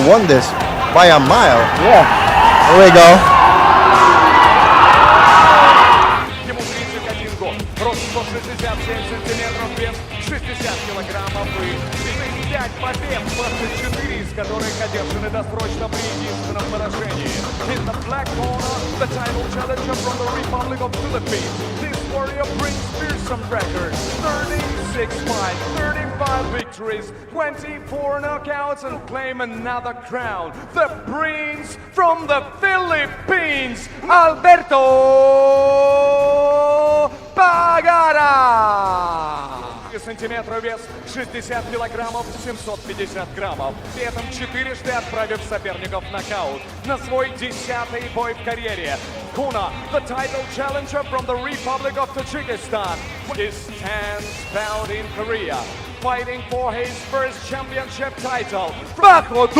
won this by a mile. Yeah. Here we go. Ему 31 год, рост 167 сантиметров, вес 60 килограммов и 5 побед, 24 из которых одержаны досрочно при единственном поражении. In the black corner, the title challenger from the Republic of Philippines. This warrior brings fearsome records, 36 fights, 35 victories, 24 knockouts, and claim another crown. The prince from the Philippines, Alberto Pagara! Сантиметра, вес 60 килограммов, 750 граммов. При этом четырежды отправив соперников в нокаут на свой 10-й бой в карьере. Kuna, the title challenger from the Republic of Tajikistan, stands bound in Korea, fighting for his first championship title. Bahadur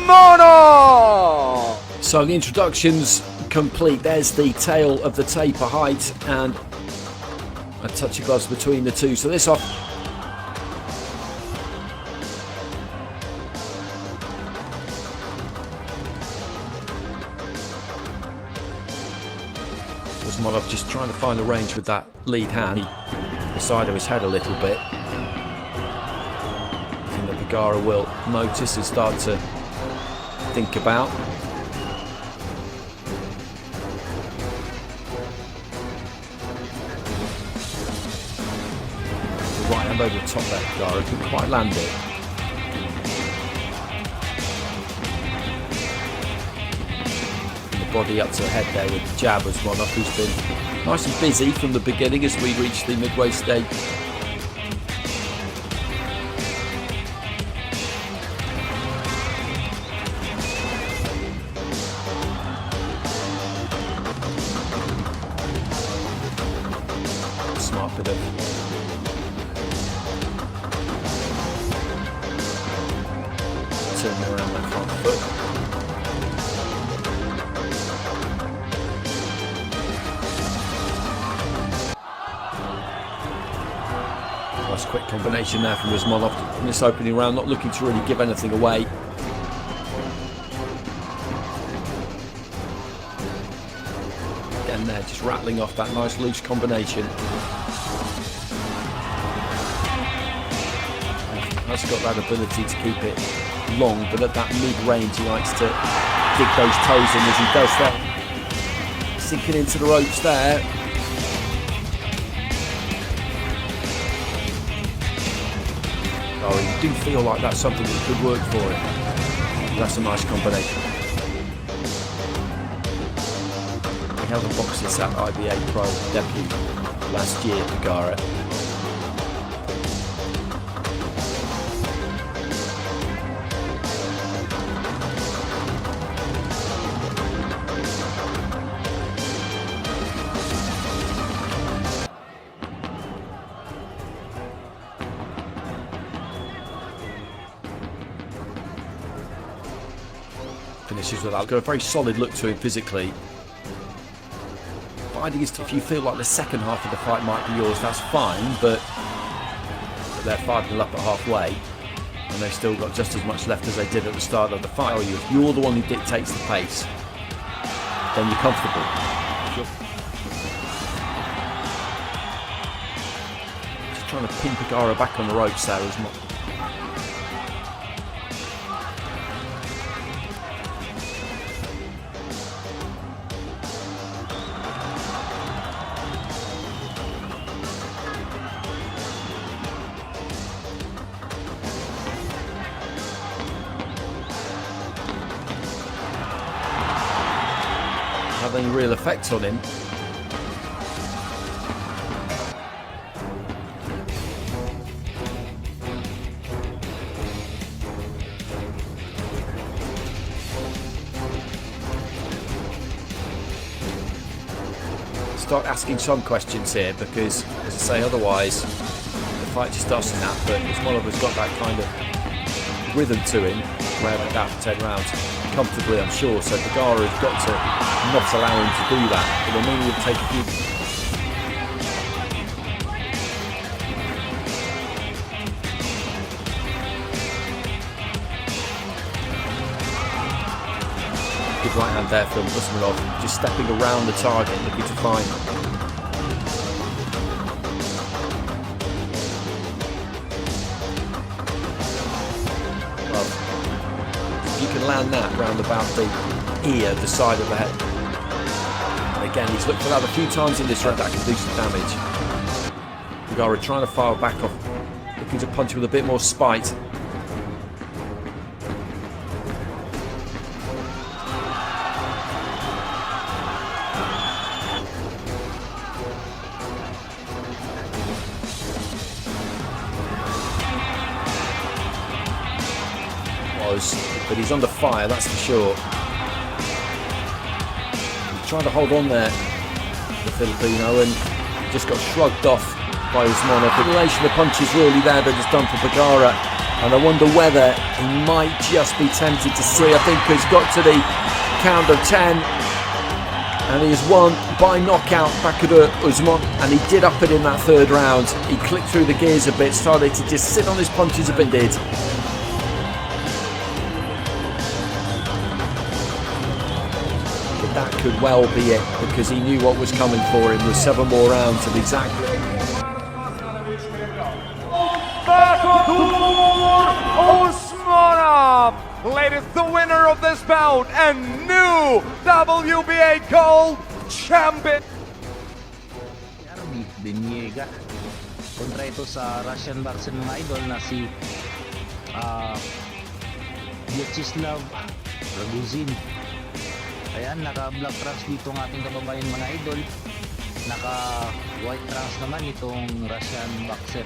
Osmanov! So the introduction's complete. There's the tail of the taper height and a touch of gloves between the two. So this off. Osmanov just trying to find the range with that lead hand. The side of his head a little bit. I think that Pagara will notice and start to think about. Right hand over the top there, Pagara couldn't quite land it. And the body up to the head there with the jab as Osmanov, who's been nice and busy from the beginning as we reach the midway stage. Smart bit of turning around that front foot. Nice quick combination there from Usmanov in this opening round, not looking to really give anything away. Again there, just rattling off that nice loose combination. Has got that ability to keep it long, but at that mid-range he likes to dig those toes in as he does that. Sinking into the ropes there. Oh, you do feel like that's something that could work for him. That's a nice combination. He held a boxes at IBA Pro debut last year, Pagara. Finishes with that. Got a very solid look to him physically. Finding is if you feel like the second half of the fight might be yours, that's fine, but they're 5-0 up at halfway and they've still got just as much left as they did at the start of the fight. If you're the one who dictates the pace, then you're comfortable. Just trying to pin Pagara back on the ropes there as much. Have any real effect on him. Start asking some questions here because, as I say, otherwise the fight just does snap. But Usmanov has got that kind of rhythm to him where they're down for 10 rounds comfortably, I'm sure. So Pagara has got to not allow him to do that. But I mean, he'll take a few. Good right hand there from Usmanov, just stepping around the target, looking to find. Well, if you can land that round about the ear, the side of the head. And again, he's looked for that a few times in this round. That can do some damage. Bugara trying to fire back off, looking to punch with a bit more spite. But he's under fire, that's for sure. He's trying to hold on there, the Filipino, and just got shrugged off by Usmanov. The relation of punches really there that it's done for Bugara, and I wonder whether he might just be tempted to see. I think he's got to the count of 10, and he has won by knockout Bakuda Usman, and he did up it in that third round. He clicked through the gears a bit, started to just sit on his punches a bit, did. That could well be it, because he knew what was coming for him with 7 more rounds of exactly. Bakuda Usmanov, ladies, the winner of this bout and new WBA Gold Champion. Arby Beniega kontra ito sa Russian boxer mga idol na si Vyacheslav Ragozin. Ayan, naka-black trunks dito ang ating kababayan mga idol. Naka-white trunks naman itong Russian boxer.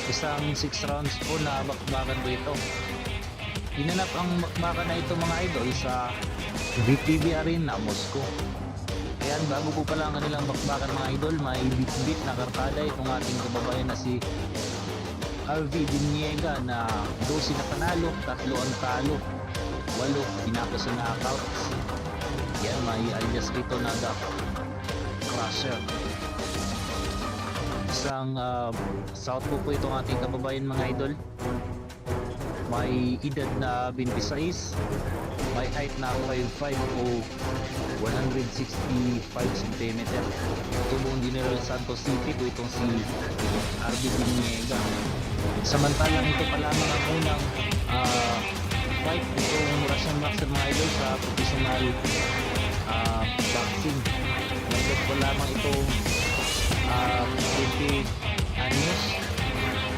Isang 6 rounds po na bakbakan po ito. Hinanap ang bakbakan na ito mga idol sa VTV Arena, Moscow. Ayan, bago po pala ang kanilang bakbakan mga idol, may bit-bit na kartada itong ating kababayan na si Arby Beniega na 12 na panalo, 3 ang talo, 8 pinapos sa knockouts. Yan, may alias rito na The Crusher. Isang southpaw po itong ating kababayan mga idol. May edad na 26, may height na 5'5" o 165 cm. Tubong General Santos City po itong si Arby Beniega. Samantalang ito pa lamang ang unang fight itong Russian boxer mga idol sa professional boxing. Nagdot pa lamang itong 20 anyos,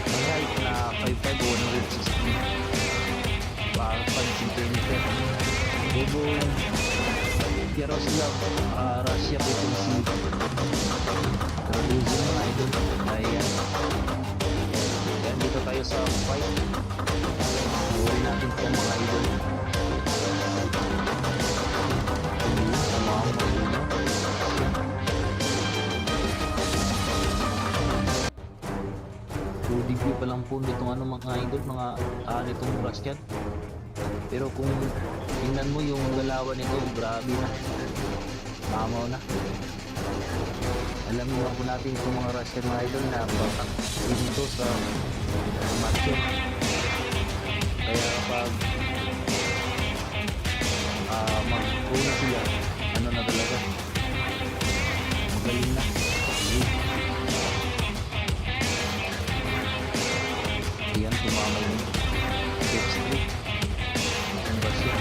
may height na 5'5" o 165 cm. Tubong Yaroslav, Russia po itong si Ragozin mga idol. Ayan, dito tayo sa fight. Huwag natin po mga idol. Debut pa lang po nitong mga idol, mga nitong Russian. Pero kung tingnan mo yung galawan nito, grabe na. Mamaw na. Alam naman po natin itong mga Russian mga idol na batak dito sa macho. Kaya kapag mag-una sila, ano na talaga, magaling na. Ayan, tumama yung step straight ang Russia.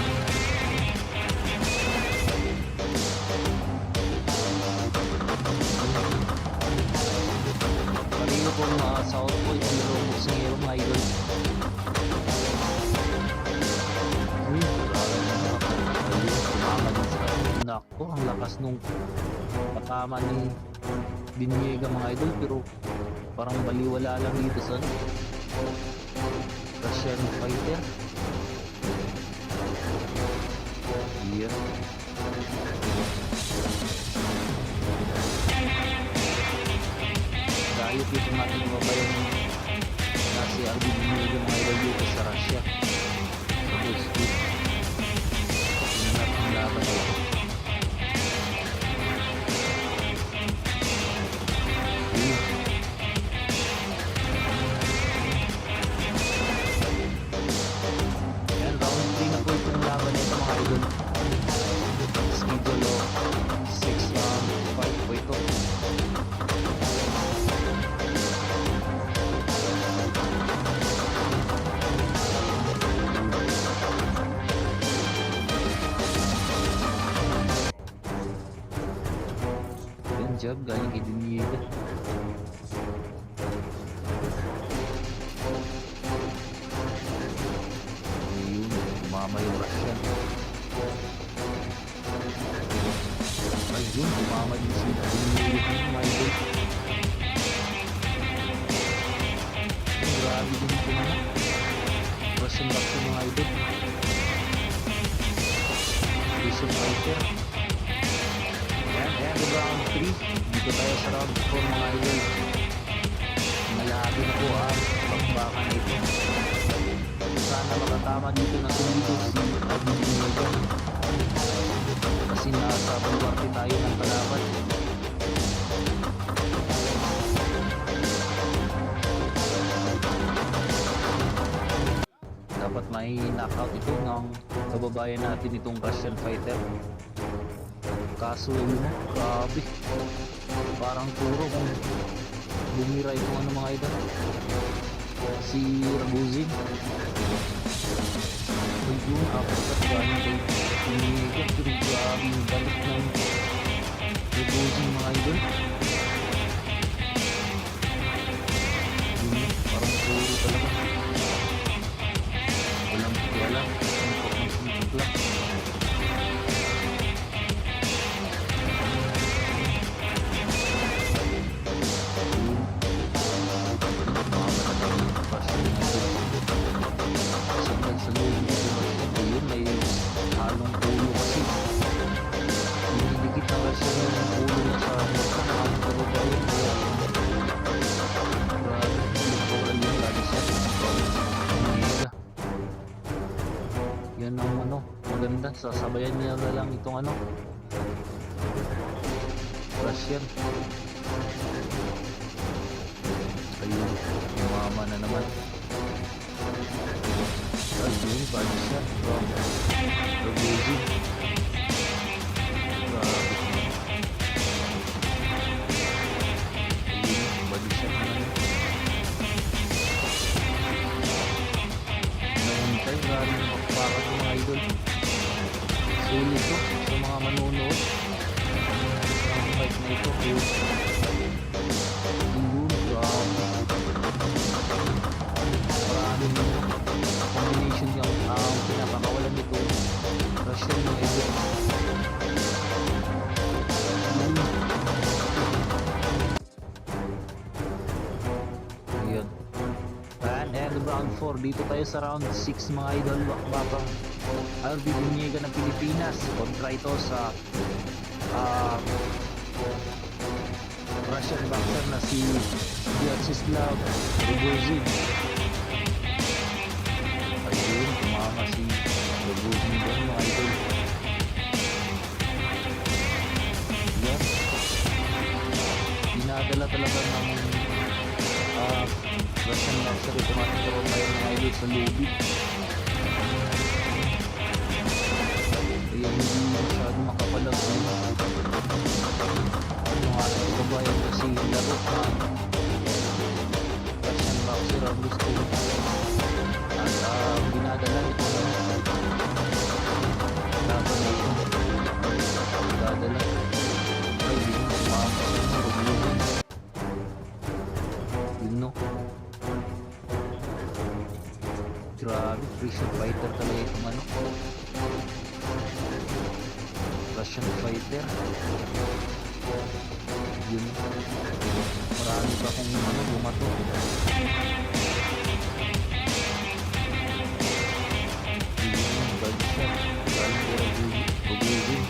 Pareho pong south po itong dalawang boxing hero mga idol. Tumama din sa nako, ang lakas nung patama ni Beniega mga idol, pero parang baliwala lang dito sa Russian fighter. Iya. Dahil dito natin mabayan na si Arby Beniega mga idol dito sa Russia. Tapos hinanap ang laban dito. jab galing kay Diniega. Ayun, tumama yung Russian. Ayun, tumama din si Diniega ng mga idol. Ayun, grabe din ito na. Russian boxing mga idol. Russian fighter. Ayan, round 3. Dito tayo sa round 4 mga idol. Malaki na po ang bakbakan na ito. Sana makatama dito na tumido si Adi Diniega. Kasi nasa balwarte tayo ng kalaban. Dapat may knockout ito ng kababayan natin itong Russian fighter. Kaso yun, grabe. Parang puro kung bumira itong ano mga idol. Si Ragozin. Ayun, uppercut galing kay Diniega. Pero grabe yung balik ng Ragozin mga idol. Yun, parang puro talaga. Walang pakialam. Suntok lang. Ayun, may halong ulo kasi. Dinidikit na kasi yung ulo niya sa mukha ng aming kababayan. Kaya grabe, nagpawal yung lagi siya. Diniega. Yan ang ano, maganda. Sasabayan niya na lang itong ano, Russian. Ayun, umama na naman. Ayun, body shot from Ragozin. Grabe. Ayun, body shot na naman. Nahintay, grabe yung makapaka ng mga idol. Sulit to sa mga manonood. Ang fight na ito. Ayun, grabe. Maraming combination yung pinapakawalan nito Russian mga idol. Ayun. And round 4 dito tayo sa round 6 mga idol. Bakbang Adi Diniega ng Pilipinas kontra ito sa Russian boxer na si Vyacheslav Ragozin. Ayun, tumama si Ragozin doon mga idol. Yan. Dinadala talaga ng Russian boxer ito ating kababayan mga idol sa lobby. Kaya hindi masyado makapalag yung ating kababayan kasi laro na Russian boxer ang gusto at dinadala ito laban na ito. Dinadala ay yun, sumama sa Ragozin. Yun no, grabe, Russian fighter talaga itong ano, Russian fighter. Yun, marami pa kung ano bumato. Yun, bad shot galing kay Ragozin.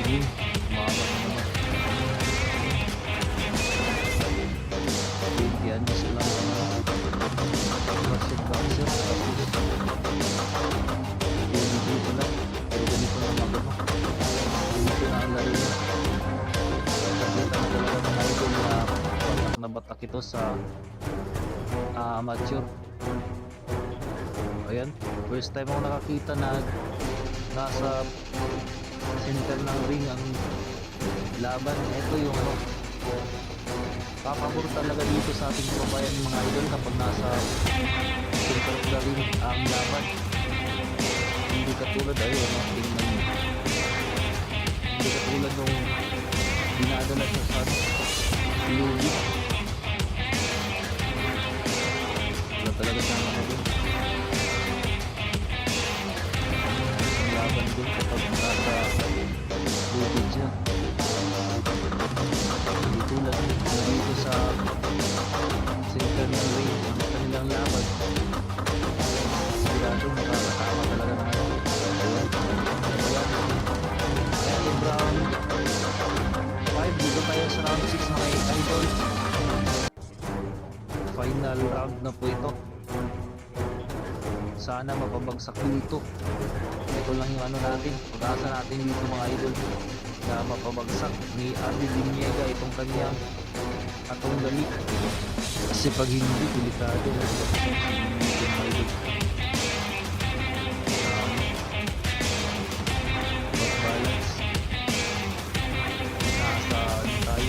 Yun, umama na naman. 20 anos lang Russian boxer. Tapos dito lang, pero ganito na magano. Dito na ang laro niya. Nakita na talaga ng idol na batak na batak ito sa amateur. Ayan, first time ako nakakita na nasa center ng ring ang laban. Ito yung ano, papabor talaga dito sa ating kababayan mga idol kapag nasa center of the ring ang laban. Hindi katulad ayun, no? Tingnan nyo. Hindi katulad nung dinadala siya sa lubid. Wala talaga siya mga dun. Ang laban dun kapag nasa lubid siya. Hindi tulad dito sa center ng ring ang kanilang laban. Sigurado makakatama talaga ng ano. Kaya yung round 5 dito tayo sa round 6 mga idol. Final round na po ito. Sana mapabagsak dito. Ito lang yung ano natin, pag-asa natin dito mga idol, na mapabagsak ni Ardi Biniega itong kanyang atong dali. Kasi pag hindi, delikado na mga idol. Balance. Nasa ano tayo,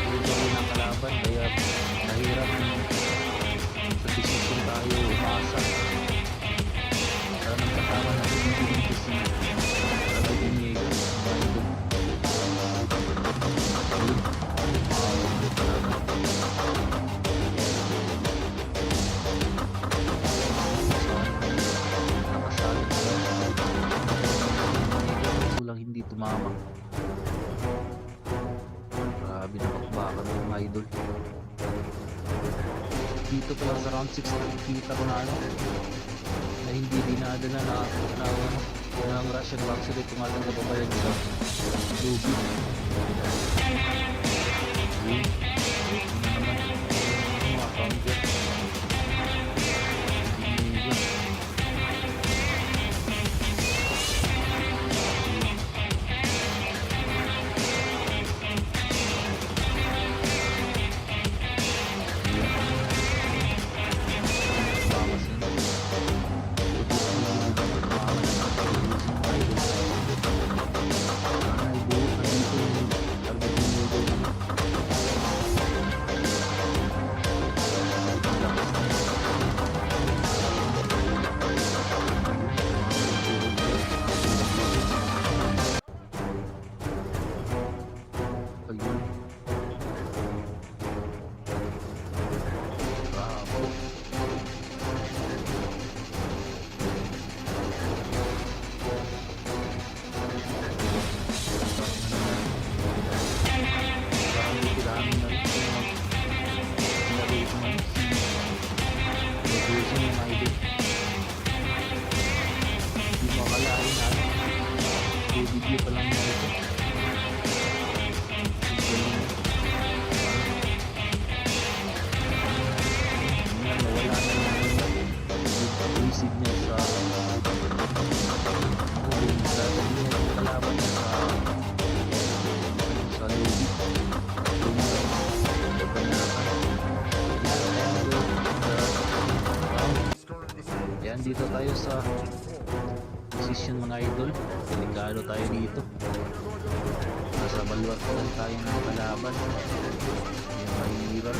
dito rin ang kalaban, kaya nahirap sa decision tayo umasa. Para magkatama na hindi dito si Ardi Biniega mga idol. Ayun. Lang hindi tumama. Grabe na bakbakan ng mga idol. Dito pa lang sa round 6 nakikita ko na ano na hindi dinadala na ano ng Russian boxer itong ating kababayan sa lubid. Yun. Yun na naman yung mga counter. Video pa lang na ito. Nawala na yung receive niya sa moving sa kalaban niya sa lobby. Yan, dito tayo sa position mga idol. Delikado tayo dito. Nasa baluarte lang tayo ng kalaban. Yan mahirap.